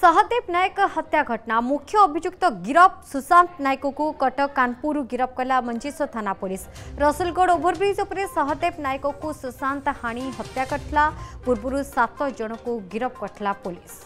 सहदेव नायक हत्या घटना मुख्य अभियुक्त गिरफ सुशांत नायक को कटक कानपुर गिरफ कला मंचेश्वर थाना पुलिस। रसुलगढ़ ओभरब्रिज उपर सहदेव नायक को सुशांत हाणी हत्या करथिला। पूर्व 7 जन को गिरफ करथिला पुलिस।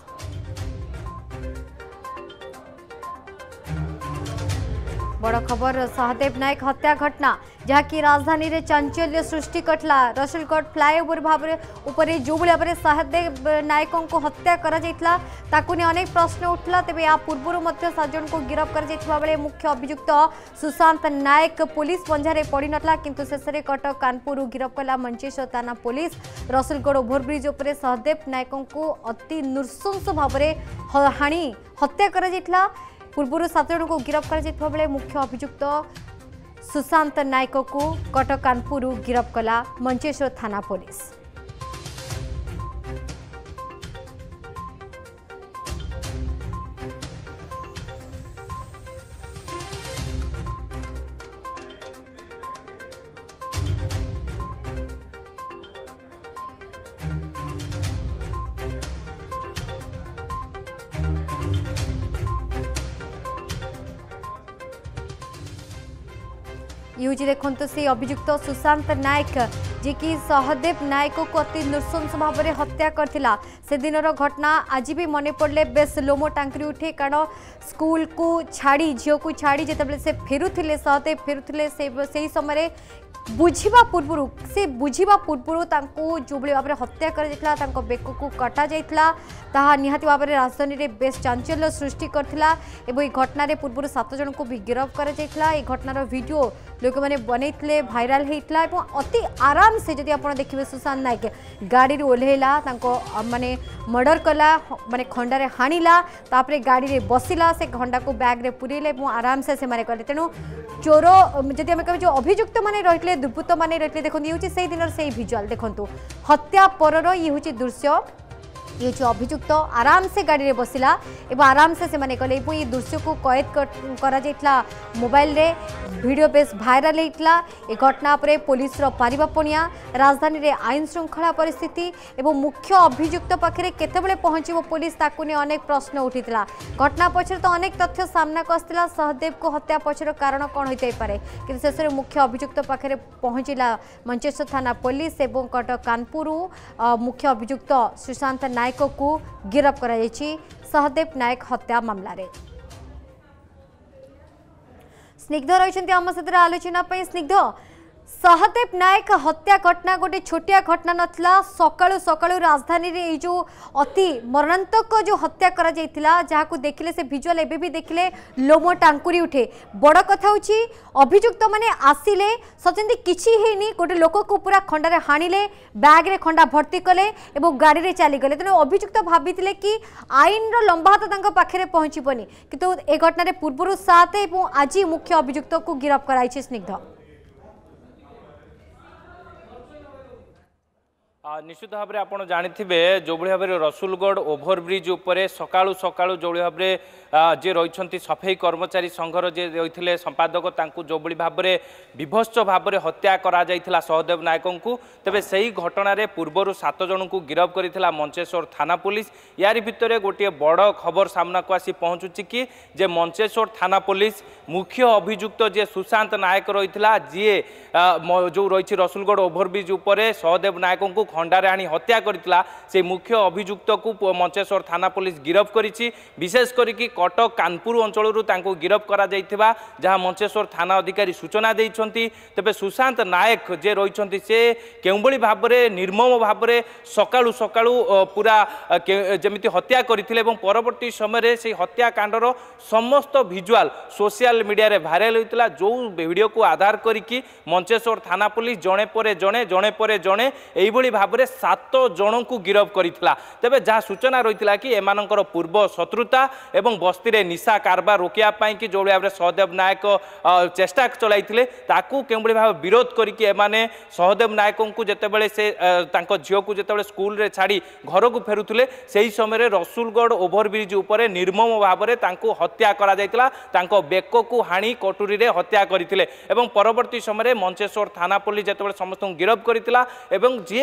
बड़ खबर सहदेव नायक हत्या घटना जहाँकि राजधानी रे चांचल्य सृष्टि करथिला। रसुलगढ़ फ्लाईओवर भाव उपर जो भाव में सहदेव नायक को हत्या करा जायतिला ताकू ने अनेक प्रश्न उठला। तेबे या पूर्व 7 जन को गिरफ कर जायतिबा बेले मुख्य अभियुक्त सुशांत नायक पुलिस पंजारे पड़ी नथला किंतु शेषे कटक कानपुर गिरफ कला मंचेश्वर थाना पुलिस। रसुलगढ़ ओभरब्रिज उपर सहदेव नायक को अति नृशंस भाव में हाणी हत्या करा जायतिला। पूर्व 7 जन को गिरफ कर जायतिबा बेले मुख्य अभियुक्त सुशांत नायक को कटक कानपुर गिरफ कला मंचेश्वर थाना पुलिस। यूजी देखो से अभियुक्त सुशांत नायक जी की सहदेव नायक को अति नृशंस भाव में हत्या करथिला। से दिनर घटना आज भी मन पड़े बेस लोमो टांकरी उठे कारण स्कूल को छाड़ी झील को छाड़ी जिते से फेरुथिले सहदेव फेरुथिले से समय बुझा पूर्व से बुझा पूर्व जो भाव में हत्या कर बेक को कटा जाता निहाती भाव में राजधानी में बेस चांचल्य सृष्टि करथिला। एवं घटना पूर्व 7 जन को भी गिरफ कर घटनार वीडियो लोक मैंने बनईले भाइराल होता अति आराम से जदि आप देखिए सुशांत नायक गाड़ी ओह्लैला माने मर्डर कला माने खंडारे हाणिला तापरे गाड़ी रे बसिला से खंडा को बैग रे पुरेले आराम से माने कले। तेणु चोर जदि आम कह जो अभियुक्त माने रहितले दुर्बृत्त माने रहितले देखो ये से दिन से भिजुआल देखो हत्या परर ये हूँ दृश्य। ये जो अभियुक्त आराम से गाड़ी रे बसिला एवं आराम से माने कले ये दृश्य को कैद करा जायतिला मोबाइल रे वीडियो बेस भाइराल होता। ए घटना पर पुलिस पारिबापणिया राजधानी रे आईन श्रृंखला परिस्थिति एवं मुख्य अभियुक्त पाखे केतेबेले पहुंचो पुलिस ताकू ने अनेक प्रश्न उठीला। घटना पछर तो अनेक तथ्य सामना को आसला सहदेव को हत्या पछर कारण कौन होई पारे कि शेष में मुख्य अभियुक्त पाखे पहुंचला मंचेश्वर थाना पुलिस एवं कटक कानपुर मुख्य अभियुक्त सुशांत नायक को गिरफ करा जायछि सहदेव नायक हत्या मामला रे। स्निग्ध रही आम सहित आलोचना स्निग्ध सहदेव नायक हत्या घटना गोटे छोटिया घटना नथला सकाळु सकाळु राजधानी रे ये जो अति मरणांतक जो हत्या करा जायतिला जहां देखिले से विजुअल एबे भी देखिले लोमो टांकुरी उठे। बड़ कथा होची अभियुक्त माने आसिले सचंदी किछि हेनी गोटे लोक को पूरा खंडारे हाणिले बैग रे खंडा भर्ती कले एवं गाड़ी रे चली गले। तेणु अभियुक्त भाबितिले कि आईन रो लंबा हाथ तांका पाखरे पहुंचीबनी किंतु ए घटना रे पूर्व 7 एवं आज मुख्य अभियुक्त को गिरफ कराइछि। स्निग्ध निश्चित भाव में आपड़ जाथे जो भाव में रसुलगढ़ ओभरब्रिज उपर सकाळु सकाळु जो भाव में जे रही सफाई कर्मचारी संघर जे रही संपादक जो भाव में विभत्स भाव में हत्या करा जायतिला सहदेव नायक को तेबे सही घटना पूर्वर 7 जन को गिरफ करथिला मंचेश्वर थाना पुलिस। यार भितर गोटे बड़ खबर सामना को आसी पहुँचुची कि जे मंचेश्वर थाना पुलिस मुख्य अभियुक्त जे सुशांत नायक रही जी जो रही रसुलगढ़ ओभरब्रिज उपर सहदेव नायक को खंडारे आनी हत्या करथिला से मुख्य अभियुक्त को मंचेश्वर थाना पुलिस गिरफ करिछि। विशेष करिकि कटक कानपुर अंचल गिरफ करा जायथिबा जहां मंचेश्वर थाना अधिकारी सूचना देइछंती। तेबे सुशांत नायक जे रहिछंती से केउबळी भाबरे निर्मम भाबरे सकाळु सकाळु पूरा जेमिति हत्या करथिले एवं परवर्ती समय से हत्याकांडर समस्त भिजुआल सोशल मीडिया रे भाइराल होइतिला। जो वीडियो को आधार करिकि मंचेश्वर थाना पुलिस जणे परे जणे एइबळी भाबरे 7 जन को गिरफ करिथिला। तेबे जहाँ सूचना रही कि एमानंकर पूर्व शत्रुता एवं बस्ती रे निशा कारबार रोकिया पाई कि जो भाव में सहदेव नायक चेष्टा चलाइथिले ताकू केउबळी भाव विरोध करिकि एमाने सहदेव नायक को जेतेबेले से तांको झियो को जेतेबेले स्कूल रे छाड़ी घर को फेरुथिले सेही समय रसुलगढ़ ओभरब्रिज उपर निर्मम भाव में तांको हत्या करा जायतिला। तांको बेक को हाणी कटुरी रे हत्या करथिले एवं परवर्ती समय मंचेश्वर थाना पुलिस जेतेबेले समस्त गिरफ करथिला एवं जे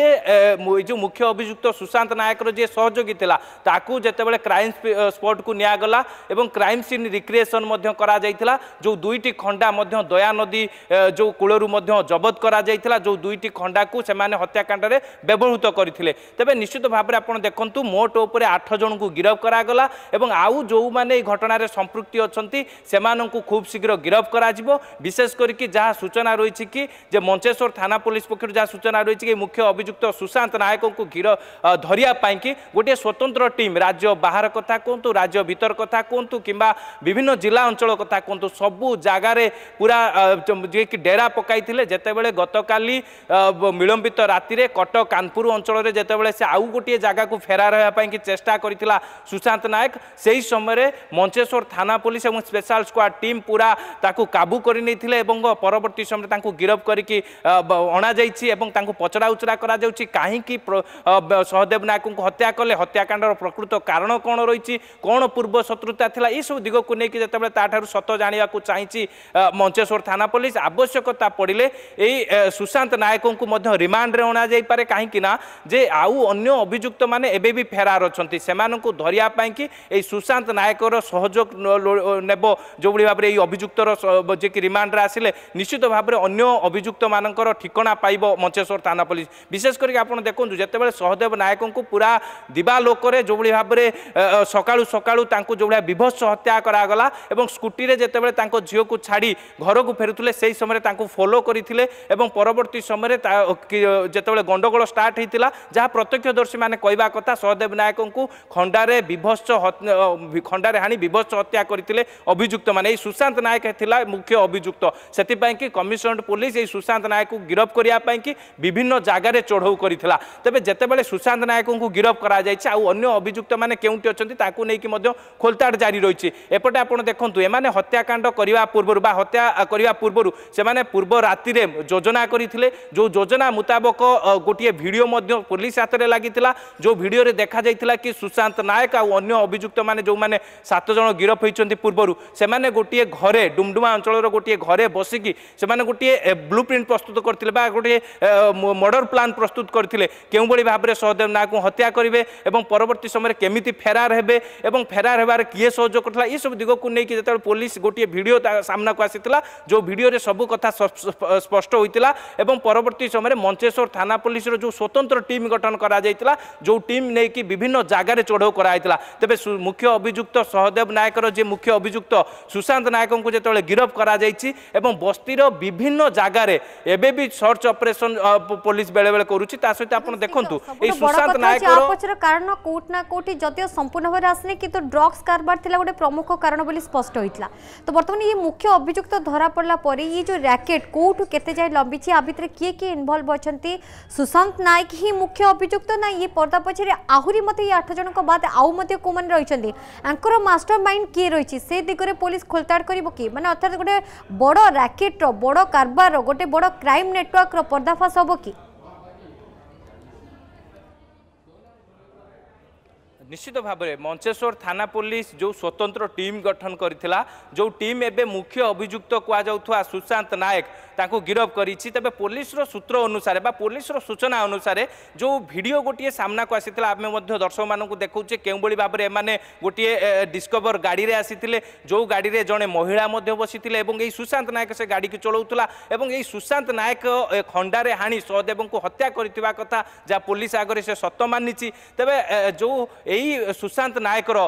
जो मुख्य अभियुक्त सुशांत नायक जी सहयोगी थिला ताकू जेतेबेले क्राइम स्पॉट को नियागला एवं क्राइम सीन रिक्रिएशन करा जाइथिला जो दुईटी खंडा दया नदी जो कूलरू जबत करा जाइथिला जो दुईटी खंडा को सेमाने हत्याकांड रे व्यवहृत करथिले तेबे निश्चित भाव में आपण देखंतु मोट उपरे 8 जन को गिरफ करागला एवं आउ जो माने घटना रे संपृक्ति अछंती सेमानंकु खूब शीघ्र गिरफ करा जिवो विशेष करके जहाँ सूचना रही कि जे मंचेश्वर थाना पुलिस पक्ष जहाँ सूचना रही कि मुख्य अभियुक्त सुशांत नायक को धरिया पाई कि गोटे स्वतंत्र टीम राज्य बाहर कथा कहतु राज्य भीतर कथा कहतु किंबा विभिन्न जिला अंचल कथा कहतु सबू जगार पूरा जे कि डेरा पकाई जेतेबेले गतकाली विलंबित राति रे कटक कानपुर अंचल में जेतेबेले से आउ गोटे जगह को फेरार होगा कि चेष्टा करथिला सुशांत नायक से ही समय मंचेश्वर थाना पुलिस और स्पेशल स्क्वाड टीम पूरा ताकू काबू कर परवर्ती समय ताकू गिरफ करके अणा जाइए पचरा उचरा करा कहीं सहदेव नायक को हत्या कले हत्याकांड प्रकृत कारण कौन रही कौन पूर्व शत्रुता थिला ये सब दिग को लेकिन जिते ताठू सत जाना चाहिए मंचेश्वर थाना पुलिस आवश्यकता पड़े यही सुशांत नायक को रिमांड रे अणा जाई पारे कहीं जे आउ अन्य अभियुक्त माने एबे भी फेरार अछंती सेमानंकु धरिया पाई कि ए सुशांत नायकर सहयोग नेब जो भाव में अभियुक्तर जे कि रिमांड रे आसिले निश्चित भाव में अन्य अभियुक्त मानकर ठिकाना पाइब मंचेश्वर थाना पुलिस विशेष करके आप देखो जितेबाला सहदेव नायक को पूरा दिवालोकरे जो भाव में सकाळु सकाळु तांको जो विभत्स हत्या करागला एवं स्कूटी रे जितेबाला झील को छाड़ी घर को फेरुले से समय फॉलो करते परवर्ती समय जितेबाला गंडगोल स्टार्ट होता जहाँ प्रत्यक्षदर्शी मैंने कहवा कथा सहदेव नायक को खंडारे विभत्स खंडारे हाणी विभत्स हत्या करते अभियुक्त माने सुशांत नायक थिला मुख्य अभियुक्त से कमिशनरेट पुलिस ये सुशांत नायक को गिरफ करने की विभिन्न जगार चढ़ऊ करथिला तेबे जेतेबेले सुशांत नायक को गिरफ करा जायछि आ अन्य अभियुक्त माने केउंटी अछंती ताकू नै कि मध्य खोलताड़ जारी रही एपटे आपण देखंतु एमाने हत्याकांड करबा पूर्व बा हत्या करबा पूर्व से माने पूर्व राति रे योजना करथिले जो योजना मुताबक गोटे वीडियो मध्य पुलिस हाथ में लागिथिला जो वीडियो रे देखा जाइथिला कि सुशांत नायक आ अन्य अभियुक्त माने जो माने 7 जन गिरफ होइचंती पूर्व से माने गोटे घरे डुमडुमा अंचल गोटे घरे बसिकी से माने गोटे ब्लूप्रिंट प्रस्तुत करथिले बा गोटे मर्डर प्लान प्रस्तुत करथिले केउ बड़ी भाव में सहदेव नायक को हत्या करेंगे और परवर्ती समय केमिति फेरार हेबे एवं फेरार हेबार किए सहयोग करथिला ये सब दिग को लेकिन जिते पुलिस गोटे वीडियो सामना को आसीथिला जो वीडियो रे सब कथा स्पष्ट होइतिला एवं परवर्ती समय मंचेश्वर थाना पुलिस जो स्वतंत्र टीम गठन करा जाइतिला जो टीम नै कि विभिन्न जगार चढ़ऊ कराइतिला तेबे मुख्य अभियुक्त सहदेव नायकर जे मुख्य अभियुक्त सुशांत नायक को जेतेबेले गिरफ करा जाइछि एवं बस्तीर विभिन्न जगार एबे भी सर्च ऑपरेशन पुलिस बेले बेले करूछि ता सहित आपण देखंतु ए सुशांत नायक पछर कारण कोट ना कोटी जदियो संपूर्ण भाबे आसने कि तो ड्रग्स कारबार थिला गोटे प्रमुख कारण बोली स्पष्ट होइतला तो वर्तमान ये मुख्य अभियुक्त धरा पड़ला परे ये जो रैकेट कोट केते जाय लंबी छी आ भितर किए इन्वॉल्व अछंती सुशांत नायक ही मुख्य अभियुक्त ना ये पर्दा पछरे आहुरी मते 8 जन को बाद आउ मते को मन रहिचंदी अंकर मास्टरमाइंड किए रहिछि से दिगरे पुलिस खोलताड़ करिवो कि माने अर्थात गोटे बड़ रैकेट रो बड़ कारबार रो गोटे बड़ क्राइम नेटवर्क रो पर्दाफाश होबो कि निश्चित भाव में मंचेश्वर थाना पुलिस जो स्वतंत्र टीम गठन करथिला जो टीम एबे मुख्य अभियुक्त कुआ सुशांत नायक ताको गिरफ करिछि तबे पुलिस रो सूत्र अनुसार बा पुलिस रो सूचना अनुसार जो वीडियो गोटे सामना को आसीथिला आमे मध्य दर्शक मानकु देखौचे केउ बळी भाबरे माने गोटे डिस्कवर गाड़ी रे आसीथिले जो गाड़ी रे जणे महिला मध्य बसिथिले एवं एई सुशांत नायक से गाड़ी के चलाउतला एवं एई सुशांत नायक खंडारे हाणी सहदेव को हत्या करथिबा कथा जा पुलिस आगरे से सत्य मानिछि तबे जो एई सुशांत नायकर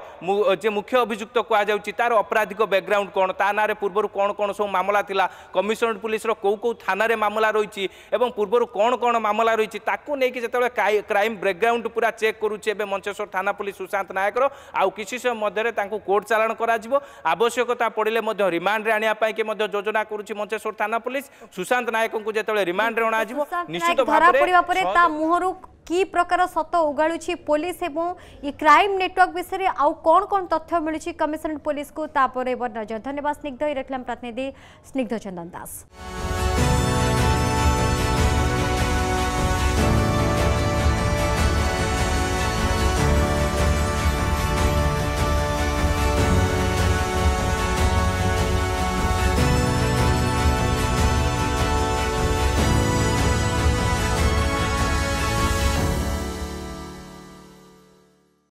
जे मुख्य अभियुक्त कुआ जाउछि तार आपराधिक बैकग्राउंड कोन ता नारे पूर्व कोन कोन सब मामला थिला कमिशनरेट पुलिस रो कौ थाना रे मामला रही एवं पूर्व कौन कौन मामला रही ताकू नहीं कि जिते क्राइम बैकग्राउंड पूरा चेक करुचे मंचेश्वर थाना पुलिस सुशांत नायक आउ किसी समय मध्य कोर्ट चालाण करा आवश्यकता पड़े रिमांड रे आनिया पाई के योजना करुछि मंचेश्वर थाना पुलिस सुशांत नायक को जिते रिमांड रे अणा निश्चित भाव की प्रकार सत उगाड़ी पुलिस एवं ये क्राइम नेटवर्क विषय आउ कौन कौन तथ्य मिलूँ कमिशनरेट पुलिस को तापर नजर धन्यवाद स्निग्ध रखलाम प्रतिनिधि स्निग्ध चंदन दास।